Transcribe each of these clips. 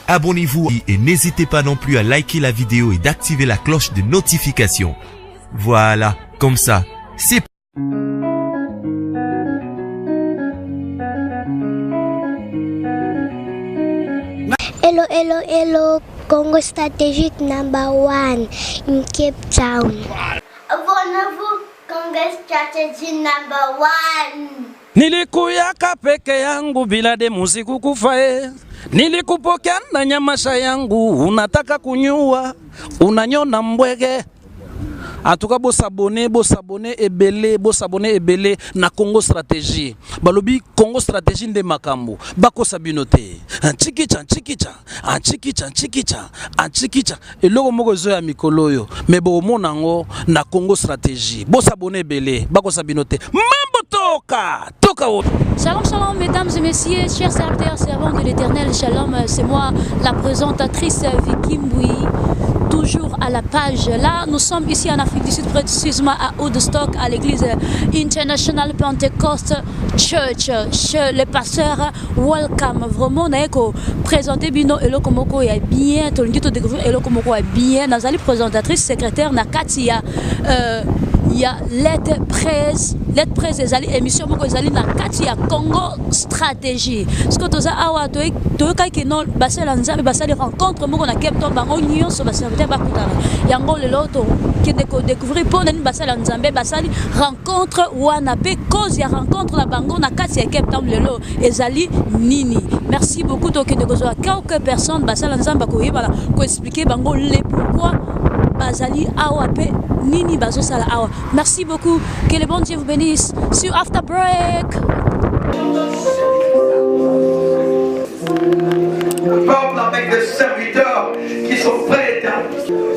abonnez-vous et n'hésitez pas non plus à liker la vidéo et d'activer la cloche de notification. Voilà, comme ça, c'est... Hello, hello, hello, Congo Stratégique #1 in Cape Town. Abonnez-vous, Congo Stratégie #1. Nilikuyaka peke yangu bila de muziku kufae. Nilikupokea na nyamasha yangu, unataka kunyua, unanyona mbwege. Atuka bo s'abonner ebele na Congo Stratégie. Balobi Congo Stratégie nde makambo. Bako sabinote. Chikicha. Eloko moko zo ya mikolo yo. Me bo monango na Congo Stratégie. Bo s'abonner ebele, bako sabinote. Mambo toka. Shalom, mesdames et messieurs, chers serviteurs, servants de l'Éternel. Shalom, c'est moi, la présentatrice Vicky Mboui. Toujours à la page. Là, nous sommes ici en Afrique du Sud, précisément à Woodstock, à l'église International Pentecost Church. Le pasteur, welcome. Vraiment, on présenté Bino Eloko Moko est bien. Tout le monde découvrir Eloko Moko est bien. Nazali présentatrice, secrétaire Nakatia. Il y a lettre presse des alliés émission beaucoup des alliés na Katia Congo Stratégie. Ce que tu as awa toi qui non basé l'ensemble basé les rencontres beaucoup na Cape Town bango union so basé peut-être pas coûter. Yango le loto qui découvrir pour nous basé l'ensemble basé rencontre wana pe cause ya rencontre la bango na Katia Cape Town le lo ezali nini. Merci beaucoup toi qui découvrir quelques personnes basé l'ensemble ko yeba ko expliquer bango les pourquoi Bazali awa pe nini bazo sala awa. Merci beaucoup, que le bon Dieu vous bénisse. Sur After Break. Peuple avec des serviteurs qui sont prêts,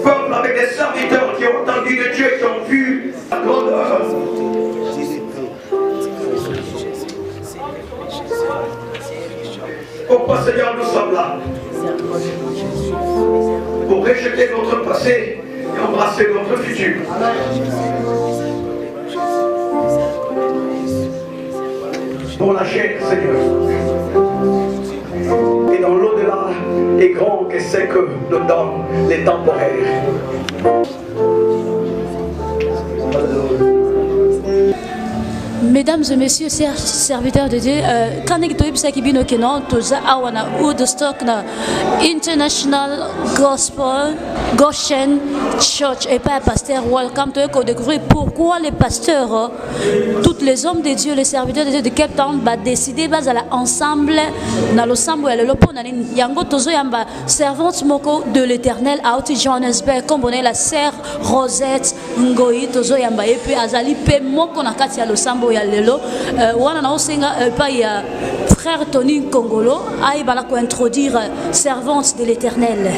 peuple avec des serviteurs qui ont entendu de Dieu, qui ont vu la grandeur. Pourquoi Seigneur nous sommes là? Pour rejeter notre passé et embrasser notre futur. Pour la chair, Seigneur. Et dans l'au-delà est grand que c'est que dans les temporaires. Mesdames et messieurs, serviteurs de Dieu, quand nous avons Woodstock International Gospel Goshen Church et pas pasteur welcome to découvrir pourquoi les pasteurs, tous les hommes de Dieu, les serviteurs de Dieu de Cape Town, va décider base à l'ensemble, dans l'ensemble le lopo yango tozo yamba servante moko de l'Éternel à Johannesburg, comme on est la sœur Rosette Ngoi tozo yamba et puis azali pe moko na kati ya losambo ya lelo wana na osenga pa ya frère Tony Kongolo aïe bala ko introduire servante de l'Éternel.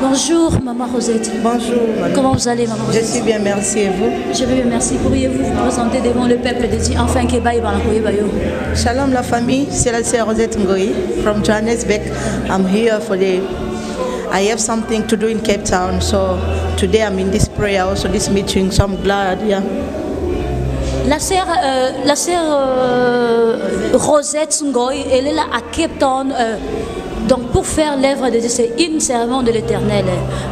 Bonjour maman Rosette. Bonjour madame. Comment vous allez maman Rosette? Je suis bien, merci, et vous? Je vais bien, merci. Pourriez-vous vous présenter devant le peuple de Dieu enfin que baï bala ko yebayo? Shalom la famille, c'est la sœur Rosette Ngoi from Johannesburg. I'm here for I have something to do in Cape Town, so today I'm in this prayer, also this meeting, so I'm glad, yeah. La sœur Rosette Ngoi, elle est là à Cape Town. Donc pour faire l'œuvre de Dieu, c'est une servante de l'Éternel.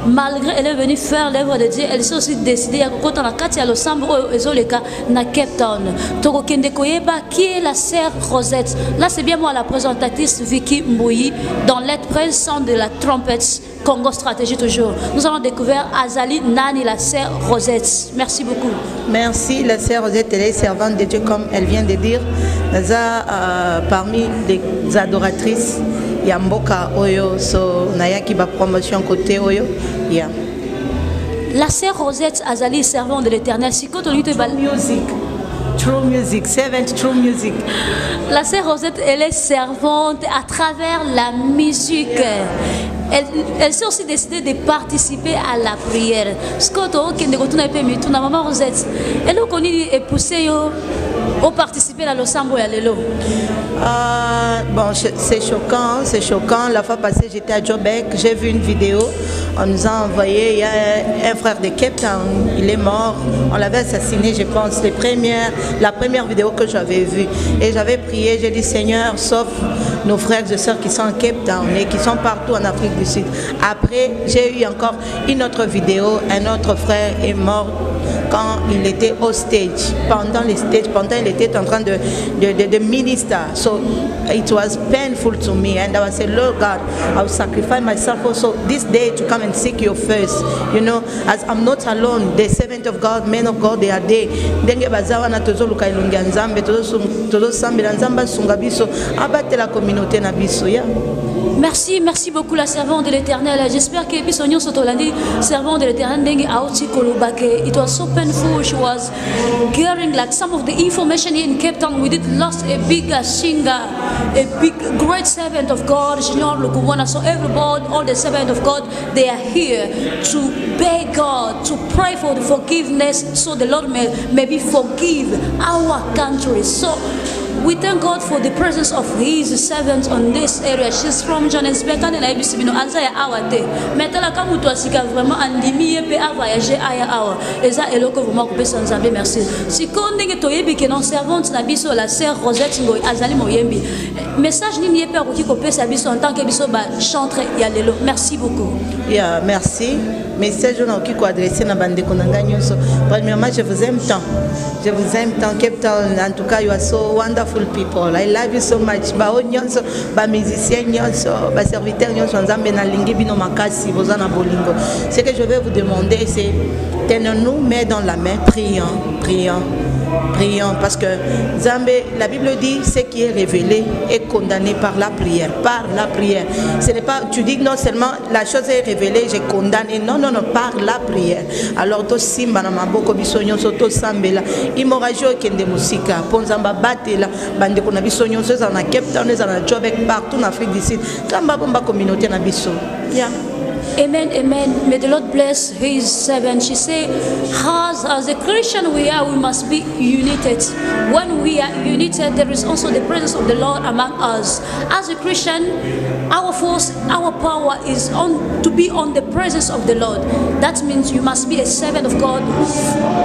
Malgré elle est venue faire l'œuvre de Dieu, elle s'est aussi décidée à côté la Katia le Sambo Ezoleka na Cape Town. Toko Kende Koyeba qui est la sœur Rosette. Là c'est bien moi la présentatrice Vicky Mboui dans l'aide présente de la trompette Congo Stratégie toujours. Nous avons découvert Azali Nani la sœur Rosette. Merci beaucoup. Merci la sœur Rosette, elle est servante de Dieu comme elle vient de dire. Parmi les adoratrices. Yamboka Oyo, so Nayaki ba promotion côté Oyo. Yeah. La sœur Rosette Azali, servante de l'Éternel, si quand on lui te True music, servant true music. La sœur Rosette, elle est servante à travers la musique. elle s'est aussi décidée de participer à la prière. Ce que tu as maman Rosette, elle a connu et poussé au participer à l'Osambo et à l'élo. Bon, c'est choquant. La fois passée, j'étais à Jobek, j'ai vu une vidéo. On nous a envoyé, il y a un frère de Cape Town, il est mort. On l'avait assassiné, je pense, la première vidéo que j'avais vue. Et j'avais prié, j'ai dit Seigneur, sauve nos frères et sœurs qui sont en Cape Town et qui sont partout en Afrique du Sud. Après, j'ai eu encore une autre vidéo, un autre frère est mort quand il était au stage, pendant il était en train de minister. So it was painful to me, and I said, Lord God, I will sacrifice myself also this day to come and seek you first. You know, as I'm not alone, the servant of God, men of God, they are there. Ndenge bazawa na tozo luka ilungia nzambe, tozo sambela nzamba sunga biso, abate la communauté na biso, yeah. Merci beaucoup la servante de l'Éternel. J'espère que Bisogno Sotolandi, servante de l'Éternel, it was so painful. She was getting like some of the information here in Cape Town. We did lost a big singer, a big great servant of God. So everybody, all the servants of God, they are here to beg God, to pray for the forgiveness, so the Lord may maybe forgive our country. So we thank God for the presence of His servants on this area. She's from Johannesburg and I believe no answer ya awate. Metala kamu to asika vraiment andimi yepe a voyager aya awa. Eza eloko vraiment ko pesa nzambe merci. Sikonde nge toyebi ke non servante na biso la sœur Rosette Ngoyi azali moyembi. Message nini yepe ko ki ko pesa biso en tant que biso ba chantre ya lelo. Merci beaucoup. Yeah, merci. Message on qui ko adresser na bande konanga nyonso. Premièrement, je vous aime tant. Je vous aime tant Cape Town. En tout cas, you are so wonderful people. I love you so much. Ba nyonso, ba musicien nyonso, ba serviteur nyonso nzambe na lingi bino makasi bozana bolingo. Ce que je vais vous demander, c'est tenons-nous main dans la main, prions, parce que Zambé, la Bible dit ce qui est révélé est condamné par la prière. Ce n'est pas, tu dis non seulement la chose est révélée, j'ai condamné. Non, par la prière. Alors, to simba na maboko bisonyo soto sambela. Imorajo kende musika. Ponzamba batela. Bande kona bisonyo soza na Cape Town, na Jobek partout en Afrique du Sud. Kamba bomba communauté na biso. Yeah. Amen. May the Lord bless His servant. She said, as a Christian we must be united. When we are united, there is also the presence of the Lord among us. As a Christian, our force, our power is to be on the presence of the Lord. That means you must be a servant of God,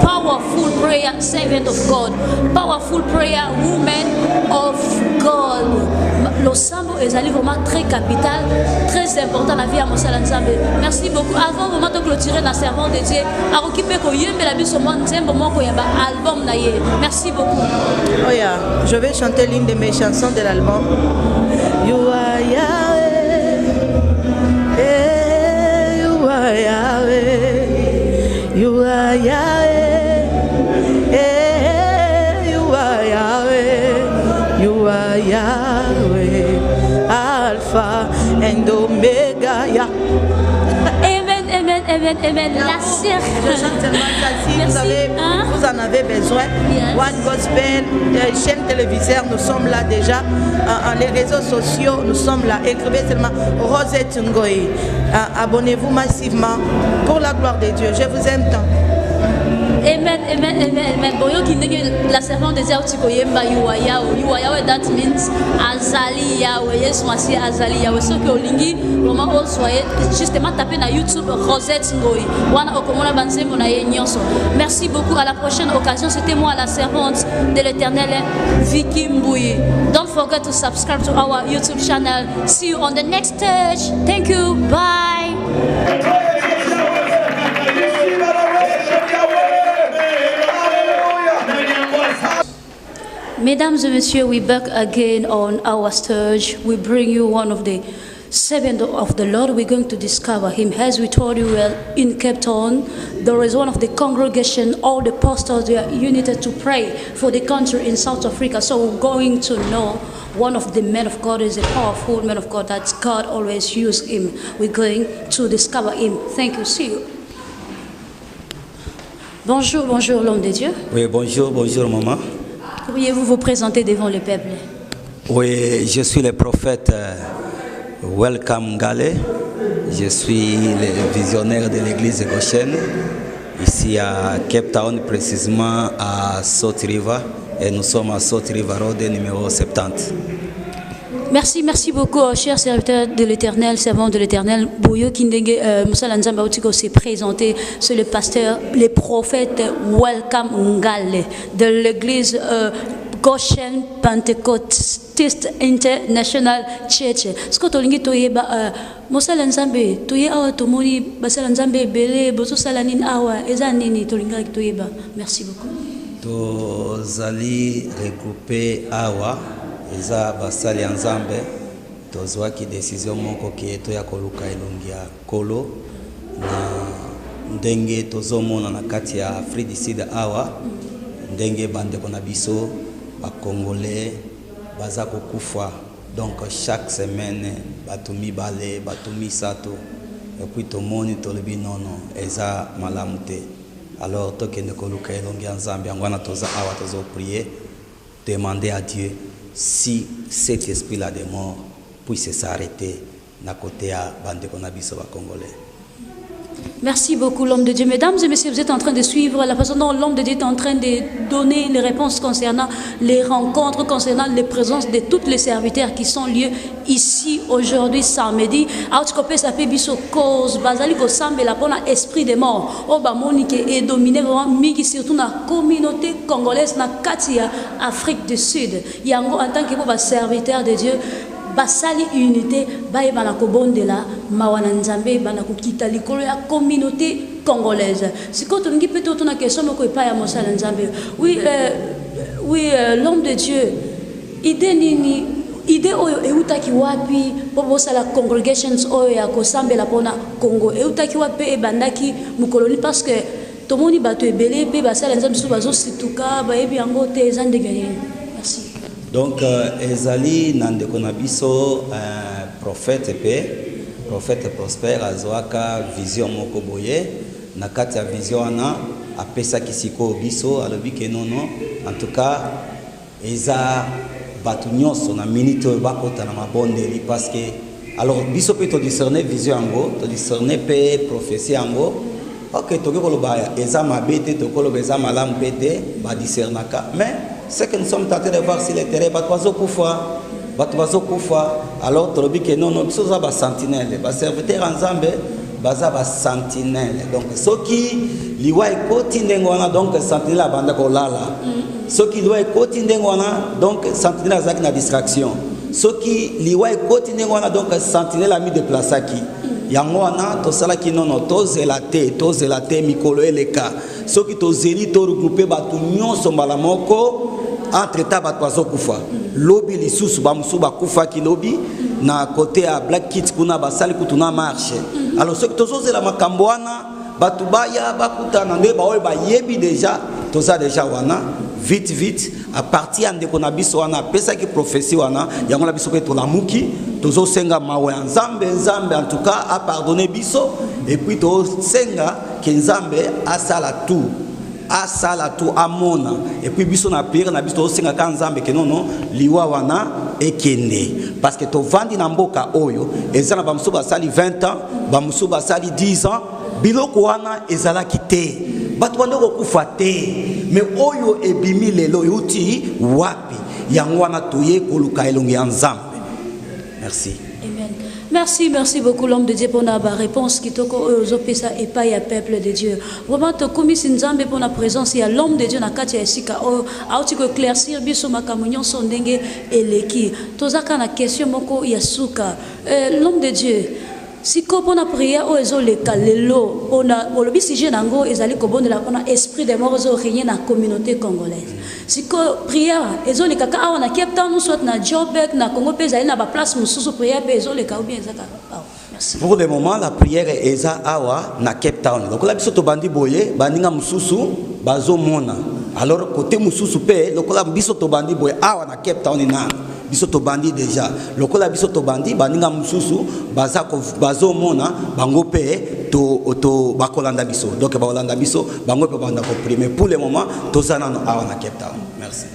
powerful prayer servant of God, powerful prayer woman of God. L'Osambo est vraiment très capital, très important dans la vie à Mosala Nzambe. Merci beaucoup. Avant vraiment de clôturer la servante de Dieu, à occuper que yembe la biso mo nzembo moko ya ba album na ye. Merci beaucoup. Oh yeah, je vais chanter l'une de mes chansons de l'album. You are Yahweh, you are Yahweh, you are Yahweh, you are Yahweh, you are Yahweh, Alpha and Omega. Yeah. Amen. La sœur. Vous en avez besoin. Yes. One Gospel, chaîne télévisée, nous sommes là déjà. Les réseaux sociaux, nous sommes là. Écrivez seulement Rosette Ngoyi. Abonnez-vous massivement pour la gloire de Dieu. Je vous aime tant. Amen. Boyo kinenge la servante des Yautiko yemba Yahweh, that means Azali Yahweh. Yes, Masi Azali Yahweh. So que olingi vraiment on soyez justement taper na YouTube Rosette Ngoyi. Wana okomona banzembo na ye nyonso. Merci beaucoup. À la prochaine occasion, c'était moi la servante de l'Éternel Vicky Mbouyi. Don't forget to subscribe to our YouTube channel. See you on the next stage. Thank you. Bye. Mesdames et messieurs, we back again on our stage. We bring you one of the servants of the Lord. We're going to discover him. As we told you, we're in Cape Town. There is one of the congregation, all the pastors, they are united to pray for the country in South Africa. So we're going to know one of the men of God is a powerful man of God that God always used him. We're going to discover him. Thank you. See you. Bonjour l'homme de Dieu. Oui, bonjour maman. Pourriez-vous vous présenter devant le peuple? Oui, je suis le prophète Welcome Gale. Je suis le visionnaire de l'église Goshen, ici à Cape Town, précisément à South River, et nous sommes à South River Road numéro 70. Merci beaucoup, chers serviteurs de l'Éternel, servants de l'Éternel. Boyo Kindenge Moussa Nzamba Outiko s'est présenté, c'est le pasteur, le prophète Welcome Ngale de l'église Goshen Pentecostist International Church. Ce que tu as dit, Moussa Nzambe, tu as tomoni basala Nzambe belé, bozo salanin awa, ezanini tolinga toyeba. Merci beaucoup. Tous allez regrouper awa. Eza basali ya Nzambe tozwaki décision moko ke to ya koluka elongi ya kolo na ndenge tozomona na kati ya Afrique du Sud awa ndenge bandeko na biso ba Congolais baza kokufa. Donc chaque semaine batumi bale batumi sato et puis tomoni tolobi nono eza malamu te. Alors tokende koluka elongi ya Nzambe ngwana toza awa tozo prier, demander à Dieu si cet esprit-là de mort puisse s'arrêter à côté à Bandeko Nabiso Congolais. Merci beaucoup, l'homme de Dieu. Mesdames et messieurs, vous êtes en train de suivre la façon dont l'homme de Dieu est en train de donner les réponses concernant les rencontres, concernant les présences de tous les serviteurs qui sont lieux ici aujourd'hui, samedi. Autikope s'appelle Biso cause, Bazali ko sambela pour l'esprit de mort. Oba Monique est dominé vraiment, migi surtout dans la communauté congolaise, dans Katia, Afrique du Sud. Yango en tant que serviteur de Dieu, basali unité baye banako bondela mawana nzambe banako kita likolo ya communauté congolaise. Siko tongi peut-être tona question moko epa ya mosala nzambe. Oui, l'homme de Dieu idée oyo eutaki wapi po bosala congregations oyo ya kosambela pona Congo eutaki wapi ebandaki mukoloni parce que tomoni bato ebele pe basala nzambe so bazo situka bayebi yango te ezandenge nini. Merci. Donc, Ezali Nandeko Nabiso, prophète prospère, Azoaka, vision Moko Boye, Nakati a vision Ana, Apesa Kisiko Biso, Alobike Nono, en tout cas, Eza Batunion, son minute Bakota na Mabondeli, parce que, alors, Biso peut te discerner vision Ango, te discerner pe prophétie Ango, ok, Tokolo Baya, Eza Mabete, Tokolo Beza Malam Bete, Ba discernaka, mais, c'est que nous sommes tentés de voir si les terrains battent koufa. Alors, tu dis que non, nous sommes des sentinelles. Les serviteurs en Zambie, des sentinelles. Donc, ceux qui liwa ekoti ndengwana donc sentinelle la banda kolala. Ceux qui liwa ekoti ndengwana donc sentinelle azaki na distraction. Ceux qui liwa ekoti ndengwana donc sentinelle a mis de place aki. Yango wana to sala ki nono to zelate mikolo eleka. Ceux qui to zeli to regrouper batu nyonso mbala moko entre ta bato azokufa. Lobi lisusu bamusu bakufa ki lobi na côté à Black Kids kuna basali kutuna marche. Alors ceux qui to zela makambo wana batu baya bakutana nde ba oyo ba yebi déjà to ça déjà wana vite à partir de qu'on a biso wana pesa ki prophétie wana yango la biso pe to lamuki tozo senga mawe nzambe en tout cas a pardonner biso et puis to senga que nzambe asala tout amona et puis biso na pire na biso to senga ka nzambe que non liwa wana ekende parce que to vandi na mboka oyo ezana ba musuba sali 20 ans ba musuba sali 10 ans biloko wana ezala kite batu bandoko kufa te mais oyo ebimi lelo yuti wapi yango wana toye koluka elongi ya nzambe. Merci. Amen. Merci beaucoup l'homme de Dieu pour la réponse qui toko ozopesa et pas ya peuple de Dieu. Vraiment to komisi nzambe pour la présence ya l'homme de Dieu na kati ya esika o auti ko éclaircir biso makamunyo sondenge eleki. Tozaka na question moko ya suka. L'homme de Dieu si ko pona prière o ezoleka lelo ona olobi sujet nango ezali ko bondela pona esprit de mort zo régner na communauté congolaise. Si ko prière ezoleka ka awa na Cape Town soit na Joburg na Congo pe ezali na ba place mususu prière pe ezoleka ou bien ezaka. Merci. Pour le moment la prière eza awa na Cape Town. Donc la biso to bandi boye baninga mususu bazo mona. Alors côté mususu pe lokola biso to bandi boye awa na Cape Town na biso to bandi déjà lokola biso to bandi baninga mususu bazo mona bango pe to bakolanda biso donc bakolanda biso bango pe banda ko prier mais pour le moment tozana no awa na Cape Town. Merci.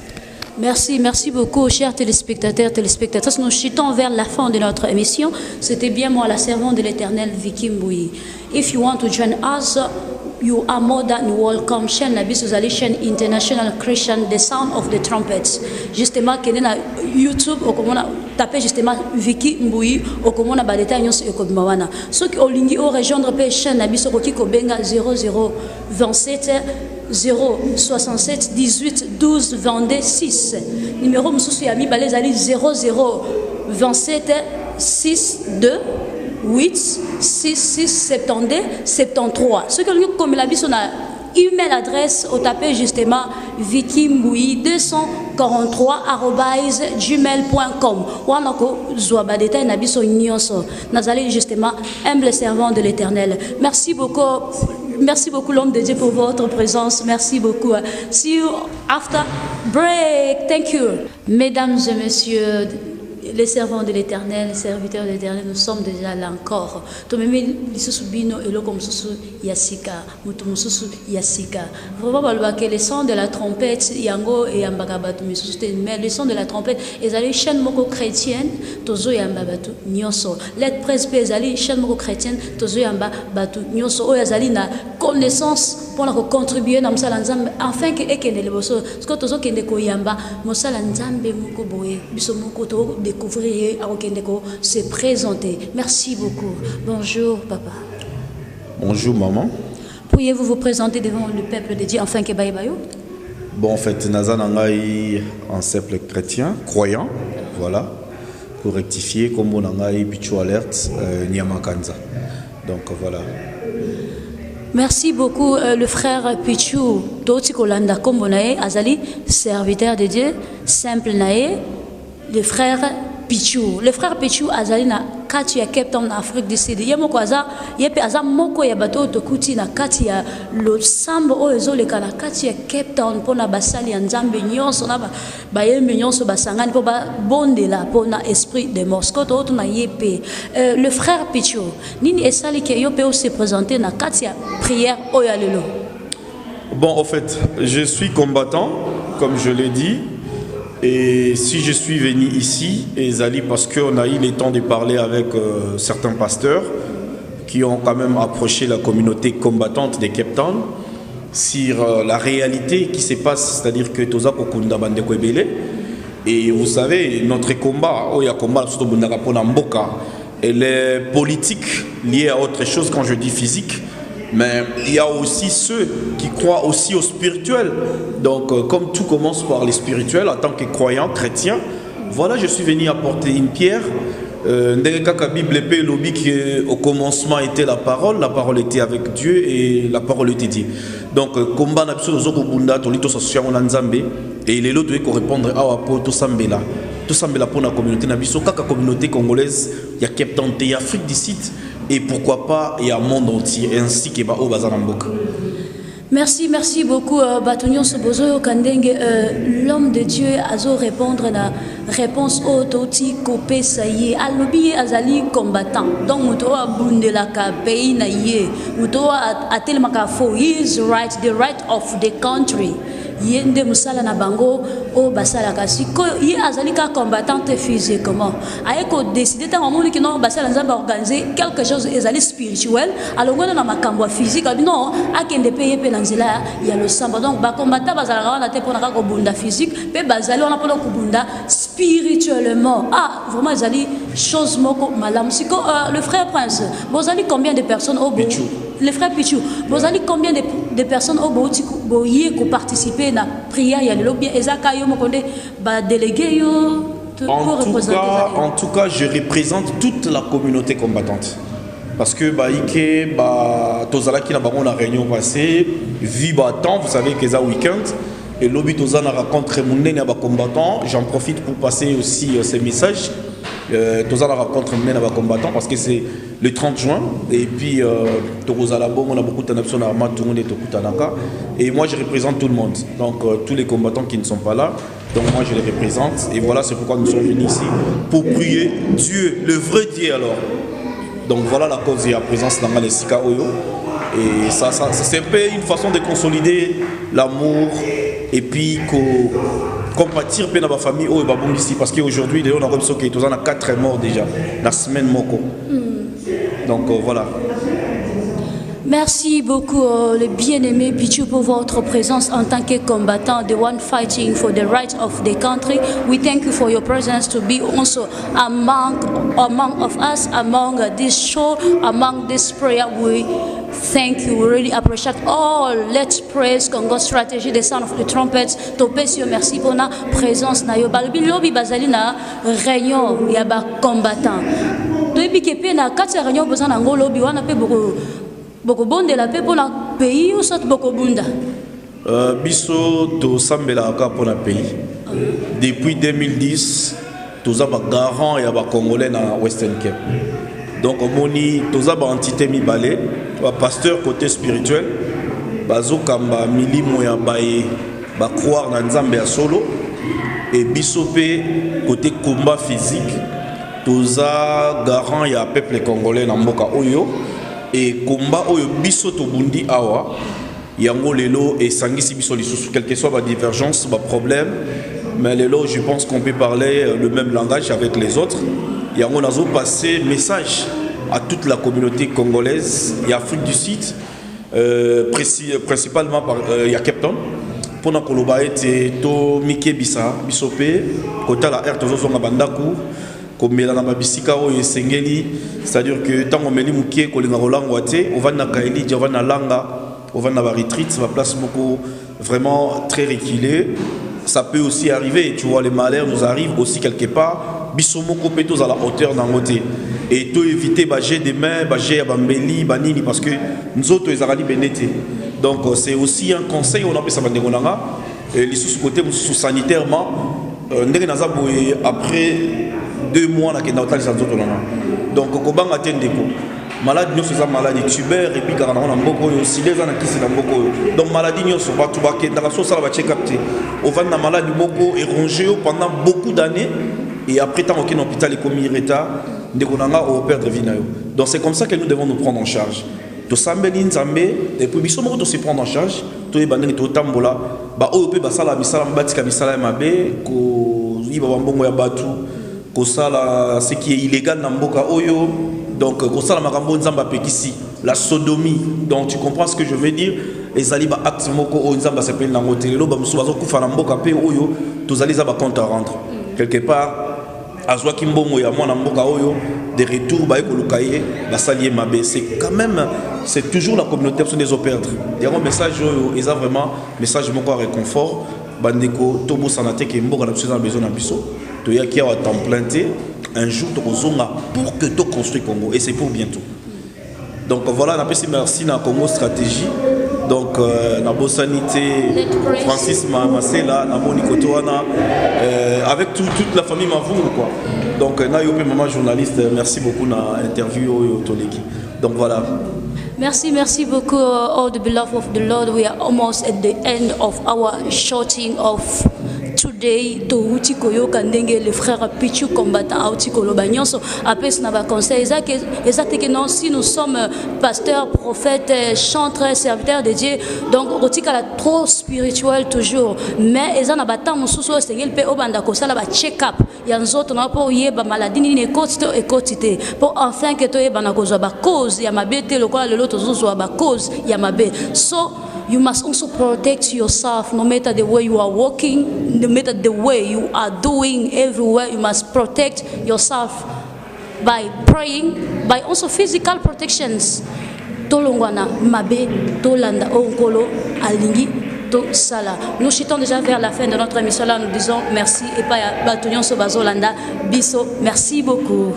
Merci, merci beaucoup, chers téléspectateurs, téléspectatrices. Nous chutons vers la fin de notre émission. C'était bien moi, la servante de l'Éternel, Vicky Mboui. If you want to join us, you are more than welcome. Chaîne la Bisuzali, chaîne International Christian, The Sound of the Trumpets. Justement, qui est na YouTube, au comment taper justement Vicky Mboui, au comment on a détaillé nos économies. Ceux qui ont lingi au rejoindre pe chaîne la Bisuzali qui benga 0027 067 18 12 22 6. Numéro Moussou Yami Balezali 0027 62 8 66 72 73. Ceux qui ont comme la bise, on a email adresse au tapé justement vikimboui 243@gmail.com. Ou encore zoaba détail na biso nyonso. Nazali justement humble servant de l'Éternel. Merci beaucoup. Merci beaucoup l'homme de Dieu pour votre présence. Merci beaucoup. See you after break. Thank you. Mesdames et messieurs, les servants de l'Éternel, les serviteurs de l'Éternel, nous sommes déjà là encore. Tomemi lisusu bino eloko mususu yasika, mutu mususu yasika. Vraiment balba que le son de la trompette yango et yambaka batu misusu mais le son de la trompette ezali chaîne moko chrétienne tozo yamba batu nyonso. Let presse pe ezali chaîne moko chrétienne tozo yamba batu nyonso oyo ezali na connaissance pour la contribuer na msala nzambe afin que ekende leboso. Ce que tozo kende ko yamba mosala nzambe moko boye biso moko to découvrir se présenter. Merci beaucoup. Bonjour papa. Bonjour maman. Pourriez-vous vous présenter devant le peuple de Dieu enfin que baïbayo? Bon en fait Nazan Angaï un simple chrétien croyant, voilà, pour rectifier comme on Angaï Pichu Alert Nyamakanza. Donc voilà. Merci beaucoup le frère Pichu Toti Kolanda Kombonae Azali serviteur de Dieu simple nae le frère Pichu. Le frère Pichu azali na kati ya Cape Town Afrique du Sud. Yemo kwaza yepe azam moko ya bato tokuti na kati ya lo sambo o ezoleka na kati ya Cape Town pona basali ya nzambe nyonso na ba yembe nyonso basangani po ba bondela pona esprit de Moscou to na yepe. Le frère Pichu nini esali ke yo pe se présenter na kati ya prière o ya lelo. Bon en fait, je suis combattant comme je l'ai dit. Et si je suis venu ici, Zali, parce qu'on a eu le temps de parler avec certains pasteurs qui ont quand même approché la communauté combattante de Cape Town sur la réalité qui se passe, c'est-à-dire que Toza Kokunda Bande Kwebele. Et vous savez, notre combat, elle est politique liée à autre chose quand je dis physique. Mais il y a aussi ceux qui croient aussi au spirituel. Donc, comme tout commence par les spirituels, en tant que croyant, chrétien, voilà, je suis venu apporter une pierre. Au commencement était la parole était avec Dieu et la parole était dit. Donc, combat et il est l'autre qui répondre à Apoto Sambela. Tout Sambela pour la communauté Nabiso, la communauté congolaise, il y a Cape Town, il y a Afrique du Sud. Et pourquoi pas, il y a le monde entier, ainsi que au Bazanambok. Merci, merci beaucoup, Batonio Sobozo Kandenge. L'homme de Dieu a répondre à la réponse au Toti Kopé Saye. Alobi Azali combattant. Donc, Mutoa Bundelaka, pays naïe. Mutoa Atelmaka for his right, the right of the country. Yende musala na bango o basala kasiko ye azalika combattante physiquement ayeko décider tant amoni que non basala nzamba organiser quelque chose ezali spirituel alors ngona na makambo physique non akende payer pe nanzela ya le samba donc ba combattant bazala na te pona ka bunda physique pe bazali on a pona kubunda spirituellement vraiment ezali chose moko malam siko le frère Prince bozali combien de personnes au bout le frère Pichu bozali combien de personnes au bout boye ko participer na prière ya lelo bien ezaka yo mokonde ba délégué yo en tout cas je représente toute la communauté combattante parce que ike tozala ki na bango na réunion passée vi temps vous savez que ça week-end et lobby tozana rencontre munene ba combattants j'en profite pour passer aussi ces messages tozana rencontre munene ba combattants parce que c'est le 30 juin et puis on a beaucoup de et moi je représente tout le monde donc tous les combattants qui ne sont pas là donc moi je les représente et voilà c'est pourquoi nous sommes venus ici pour prier Dieu le vrai Dieu alors donc voilà la cause et la présence dans les Sika Oyo et ça c'est un peu une façon de consolider l'amour et puis compatir pe na ba famille o ba bongisi parce qu'aujourd'hui on a comme ça que tous en a 4 morts déjà la semaine moko. Donc voilà. Merci beaucoup, les bien-aimés Pichu, pour votre présence en tant que combattant, the one fighting for the rights of the country. We thank you for your presence to be also among of us, among this show, among this prayer. We thank you. We really appreciate all. Let's praise Congo Strategy, the sound of the trumpets. Topesio, merci pour la présence. Na yo balbi lobi bazali na réunion ya ba combattant. Depuis que pe na 4 réunions besoin na ngolo bi wana pe beaucoup bonde la paix pour le pays ou soit beaucoup bunda. Biso to sambela ka pour le pays. Depuis 2010, tous aba garant et aba congolais na Western Cape. Donc moni tous aba entité mi balé, ba pasteur côté spirituel, bazo kamba milimo ya baye, ba croire na nzambe ya solo et biso pe côté combat physique, tous a garant ya peuple congolais na mboka oyo. Et combat oyo biso to bundi awa yango lelo et sangisi biso lisusu quelle que soit ma divergence ma problème mais lelo je pense qu'on peut parler le même langage avec les autres yango nazo passer message à toute la communauté congolaise et Afrique du Sud principalement par ya Cape Town pour na koloba ete to mike bisa bisope kota la air tozo zonga bandaku comme la babisika o esengeli c'est-à-dire que tant on meli mukie ko linga rolangwa te on va na kaeli on va na langa on va na ba retreat va place beaucoup vraiment très reculé ça peut aussi arriver tu vois les malheurs nous arrivent aussi quelque part bisomoko petos à la hauteur dans côté et to éviter ba jet des mains ba jet ba mbeli ba nini parce que nous autres les arali benete donc c'est aussi un conseil on appelle ça ba ndengonanga et les sous côté sous sanitairement ndenge nazabu après 2 mois na kenda otali sanzoto nana donc kobanga tendeko maladie nyonso eza maladie tuber et puis kaka na mboko oyo sile eza na kisi na mboko oyo donc maladie nyonso batu bakendaka so sala ba check up te ovanda na maladie moko érongé pendant beaucoup d'années et après tant okina hôpital ekomi retard ndeko nanga o perdre vie na yo donc c'est comme ça que nous devons nous prendre en charge to sambeli nzambe et puis biso moko to se prendre en charge to ebandeli to tambola ba oyo pe basala misala batika misala ya mabe ko yiba bambongo ya batu kosala ce qui est illégal na mboka oyo donc kosala makambo nzamba pekisi la sodomie donc tu comprends ce que je veux dire ezali ba acte moko o nzamba s'appelle na ngotelelo ba musu bazo kufa na mboka pe oyo tozali za ba compte à rendre quelque part azwa kimbongo ya mwana mboka oyo des retours ba ekolukaye basalier mabe c'est quand même c'est toujours la communauté qui des opérateurs il y a un message oyo eza vraiment message moko à réconfort bandeko tobo sanate ke mboka na besoin besoin na biso to ya ki a temps planté un jour to kozonga pour que to construire Congo et c'est pour bientôt donc voilà on appelle merci na Congo Stratégie donc na bosanité Francis Masela na Moni Kotoana avec toute la famille Mavungu quoi donc na yo pe maman journaliste merci beaucoup na interview oyo toleki donc voilà. Merci beaucoup, all the beloved of the Lord. We are almost at the end of our shouting of today. To utikoyo kandenge les frères Pichu combattant utikolo banyonso apes na ba conseil exact que non si nous sommes pasteurs, prophètes, chantres, serviteurs de Dieu donc otika la trop spirituel toujours mais ezana bata mususu sengel pe obanda ko sala ba check up ya nzoto na po yeba maladie ni ekotito ekotité pour enfin que to yeba na kozwa ba cause ya mabete lokola lelo tozozwa ba cause ya mabe so you must also protect yourself no matter the way you are walking, no matter the way you are doing everywhere. You must protect yourself by praying, by also physical protections. Tolongwana, mabe, tolanda, onkolo, alingi, to sala. Nous chutons déjà vers la fin de notre émission là. Nous disons merci et pas à Batunion Sobazolanda, Bisso. Merci beaucoup.